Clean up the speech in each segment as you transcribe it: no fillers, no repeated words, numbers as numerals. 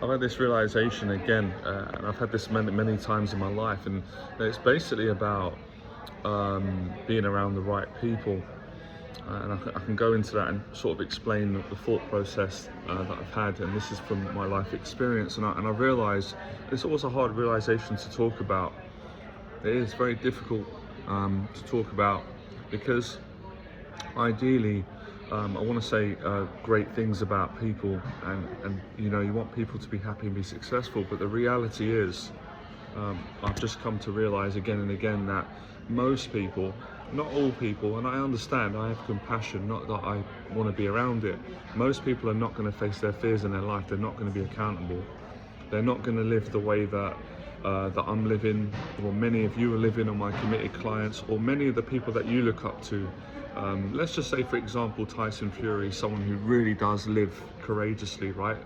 I've had this realization again, and I've had this many times in my life, and it's basically about being around the right people. And I can go into that and sort of explain the thought process that I've had, and this is from my life experience. And I realised it's always a hard realisation to talk about. It is very difficult to talk about because ideally, I want to say great things about people, and you want people to be happy and be successful. But the reality is, I've just come to realise again and again that most people, not all people, and I understand, I have compassion, not that I want to be around it. Most people are not going to face their fears in their life. They're not going to be accountable. They're not going to live the way that I'm living, or many of you are living, or my committed clients, or many of the people that you look up to. Let's just say, for example, Tyson Fury, someone who really does live courageously, right?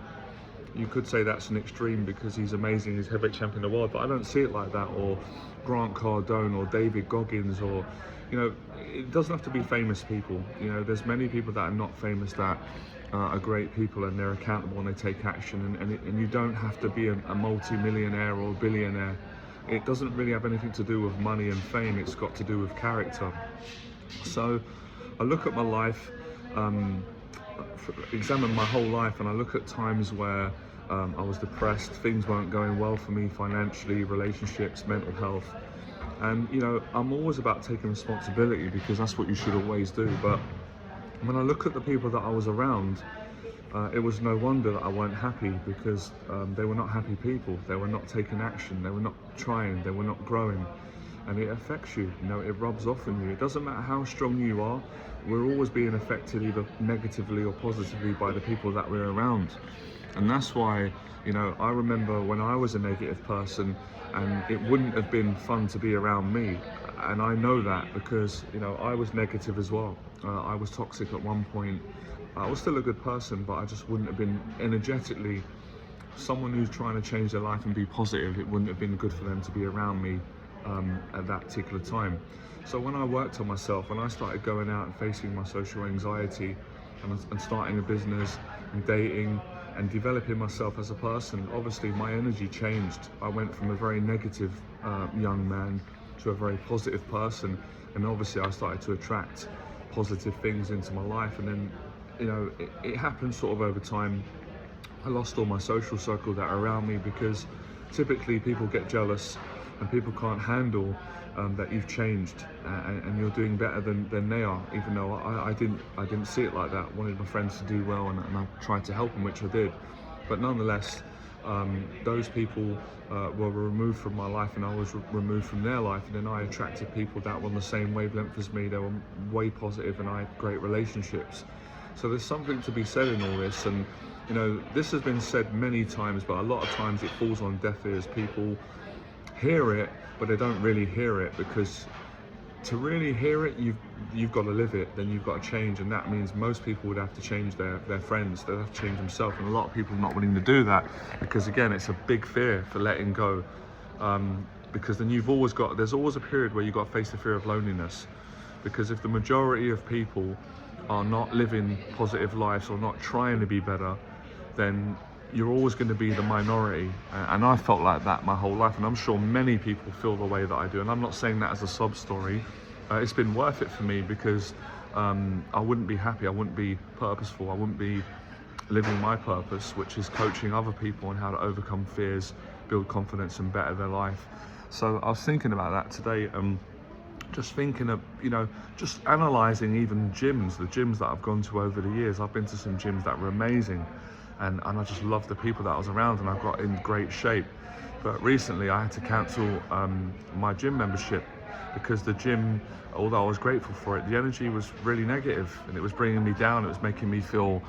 You could say that's an extreme because he's amazing, he's heavyweight champion of the world, but I don't see it like that. Or Grant Cardone, or David Goggins, or, it doesn't have to be famous people. There's many people that are not famous that are great people, and they're accountable and they take action, and you don't have to be a multi-millionaire or a billionaire. It doesn't really have anything to do with money and fame, it's got to do with character. So I look at my life, examine my whole life, and I look at times where I was depressed, things weren't going well for me financially, relationships, mental health. And I'm always about taking responsibility, because that's what you should always do. But when I look at the people that I was around, it was no wonder that I weren't happy, because they were not happy people. They were not taking action, they were not trying, they were not growing. And it affects you, it rubs off on you. It doesn't matter how strong you are, we're always being affected either negatively or positively by the people that we're around. And that's why, I remember when I was a negative person, and it wouldn't have been fun to be around me. And I know that because, I was negative as well. I was toxic at one point. I was still a good person, but I just wouldn't have been energetically someone who's trying to change their life and be positive. It wouldn't have been good for them to be around me at that particular time. So when I worked on myself, when I started going out and facing my social anxiety, and starting a business and dating and developing myself as a person, obviously my energy changed. I went from a very negative young man to a very positive person, and obviously I started to attract positive things into my life. And then it happened sort of over time. I lost all my social circle that are around me, because typically people get jealous and people can't handle that you've changed, and you're doing better than they are, even though I didn't see it like that. I wanted my friends to do well, and I tried to help them, which I did. But nonetheless, those people were removed from my life, and I was removed from their life. And then I attracted people that were on the same wavelength as me. They were way positive, and I had great relationships. So there's something to be said in all this. And this has been said many times, but a lot of times it falls on deaf ears. People hear it, but they don't really hear it, because to really hear it, you've got to live it. Then you've got to change, and that means most people would have to change their friends. They'd have to change themselves, and a lot of people are not willing to do that, because again, it's a big fear for letting go. Because then there's always a period where you've got to face the fear of loneliness, because if the majority of people are not living positive lives or not trying to be better, then you're always going to be the minority. And I felt like that my whole life, and I'm sure many people feel the way that I do. And I'm not saying that as a sob story. It's been worth it for me, because I wouldn't be happy, I wouldn't be purposeful, I wouldn't be living my purpose, which is coaching other people on how to overcome fears, build confidence, and better their life. So I was thinking about that today, just thinking of, just analysing even gyms, the gyms that I've gone to over the years. I've been to some gyms that were amazing, and I just loved the people that I was around, and I got in great shape. But recently I had to cancel my gym membership, because the gym, although I was grateful for it, the energy was really negative, and it was bringing me down. It was making me feel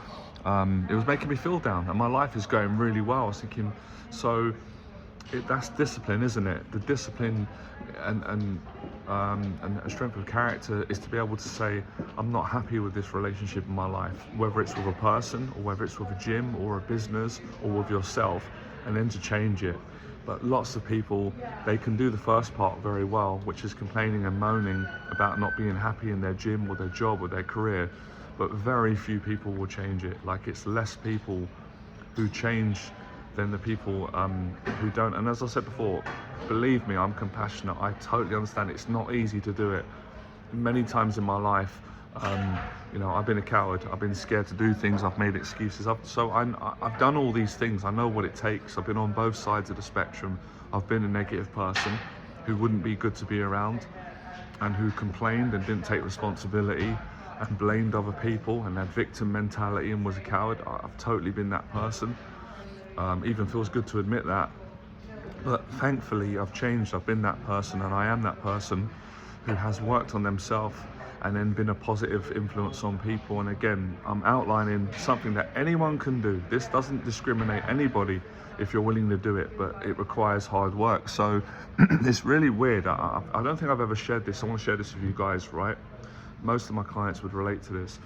down, and my life is going really well. I was thinking, so that's discipline, isn't it? The discipline and a strength of character is to be able to say, I'm not happy with this relationship in my life, whether it's with a person, or whether it's with a gym or a business or with yourself, and then to change it. But lots of people, they can do the first part very well, which is complaining and moaning about not being happy in their gym or their job or their career, but very few people will change it. Like, it's less people who change than the people who don't. And as I said before, believe me, I'm compassionate. I totally understand it's not easy to do it. Many times in my life, I've been a coward. I've been scared to do things. I've made excuses. I've done all these things. I know what it takes. I've been on both sides of the spectrum. I've been a negative person who wouldn't be good to be around, and who complained and didn't take responsibility and blamed other people and had victim mentality and was a coward. I've totally been that person. Even feels good to admit that. But thankfully, I've changed. I've been that person, and I am that person who has worked on themselves and then been a positive influence on people. And again, I'm outlining something that anyone can do. This doesn't discriminate anybody if you're willing to do it, but it requires hard work. So it's really weird. I don't think I've ever shared this. I want to share this with you guys, right? Most of my clients would relate to this.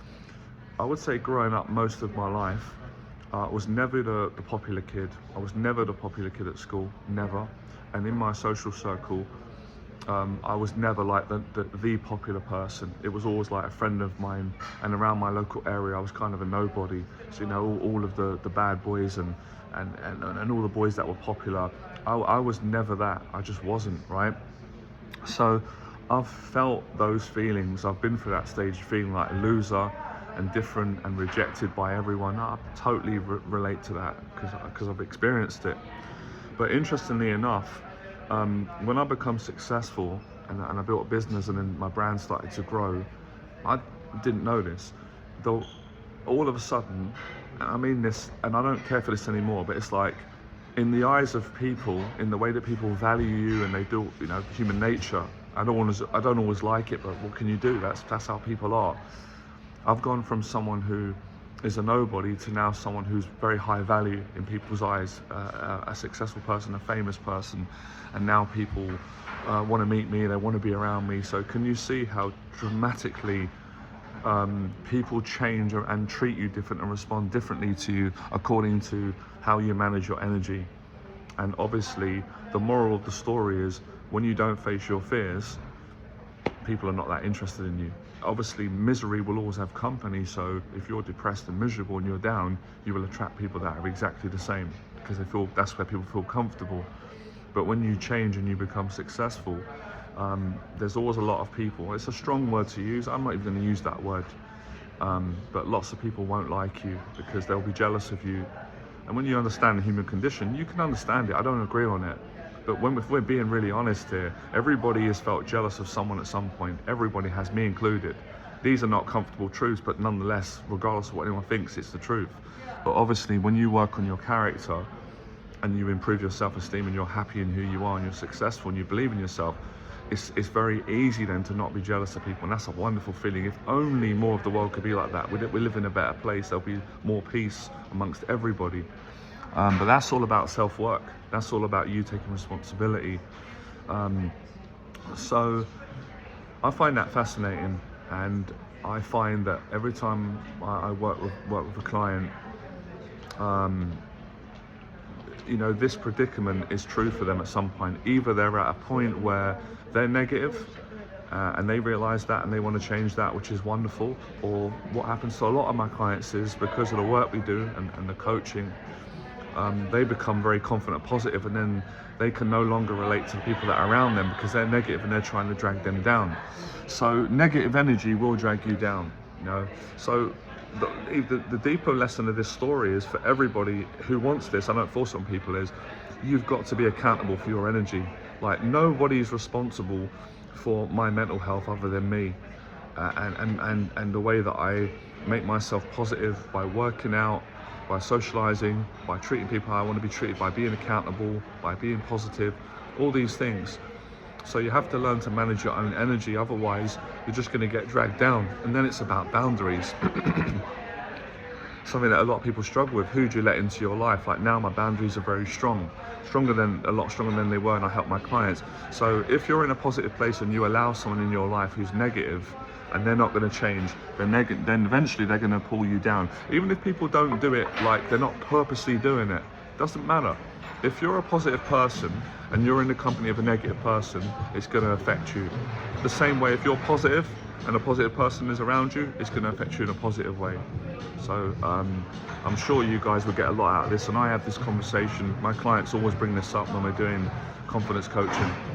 I would say growing up most of my life, I was never the popular kid. I was never the popular kid at school, never. And in my social circle, I was never like the popular person. It was always like a friend of mine, and around my local area I was kind of a nobody. So all of the bad boys and all the boys that were popular, I was never that. I just wasn't, right? So I've felt those feelings. I've been through that stage of feeling like a loser and different and rejected by everyone. I totally relate to that because I've experienced it. But interestingly enough, when I become successful and I built a business and then my brand started to grow, I didn't know this, though all of a sudden, and I mean this, and I don't care for this anymore, but it's like, in the eyes of people, in the way that people value you and they do, human nature, I don't always like it, but what can you do? That's how people are. I've gone from someone who is a nobody to now someone who's very high value in people's eyes, a successful person, a famous person, and now people want to meet me, they want to be around me. So can you see how dramatically people change and treat you different and respond differently to you according to how you manage your energy? And obviously the moral of the story is, when you don't face your fears, people are not that interested in you. Obviously misery will always have company, so if you're depressed and miserable and you're down, you will attract people that are exactly the same, because that's where people feel comfortable. But when you change and you become successful, there's always a lot of people. It's a strong word to use. I'm not even going to use that word. But lots of people won't like you because they'll be jealous of you. And when you understand the human condition, you can understand it. I don't agree on it. But if we're being really honest here, everybody has felt jealous of someone at some point. Everybody has, me included. These are not comfortable truths, but nonetheless, regardless of what anyone thinks, it's the truth. But obviously, when you work on your character and you improve your self-esteem and you're happy in who you are and you're successful and you believe in yourself, it's very easy then to not be jealous of people. And that's a wonderful feeling. If only more of the world could be like that, we live in a better place. There'll be more peace amongst everybody. But that's all about self-work. That's all about you taking responsibility. So I find that fascinating, and I find that every time I work with a client, this predicament is true for them at some point. Either they're at a point where they're negative and they realize that and they want to change that, which is wonderful. Or what happens to a lot of my clients is, because of the work we do and the coaching, they become very confident, positive, and then they can no longer relate to the people that are around them because they're negative and they're trying to drag them down. So negative energy will drag you down, So the deeper lesson of this story is, for everybody who wants this, I don't force it on people, is you've got to be accountable for your energy. Like, nobody's responsible for my mental health other than me. And the way that I make myself positive by working out, by socializing, by treating people how I want to be treated, by being accountable, by being positive, all these things. So you have to learn to manage your own energy, otherwise you're just going to get dragged down. And then it's about boundaries. Something that a lot of people struggle with. Who do you let into your life? Like, now my boundaries are very strong, a lot stronger than they were, and I help my clients. So if you're in a positive place and you allow someone in your life who's negative, and they're not going to change, then eventually they're going to pull you down. Even if people don't do it, like, they're not purposely doing it, doesn't matter. If you're a positive person and you're in the company of a negative person, it's going to affect you. The same way, if you're positive and a positive person is around you, it's going to affect you in a positive way. So I'm sure you guys will get a lot out of this, and I have this conversation. My clients always bring this up when we're doing confidence coaching.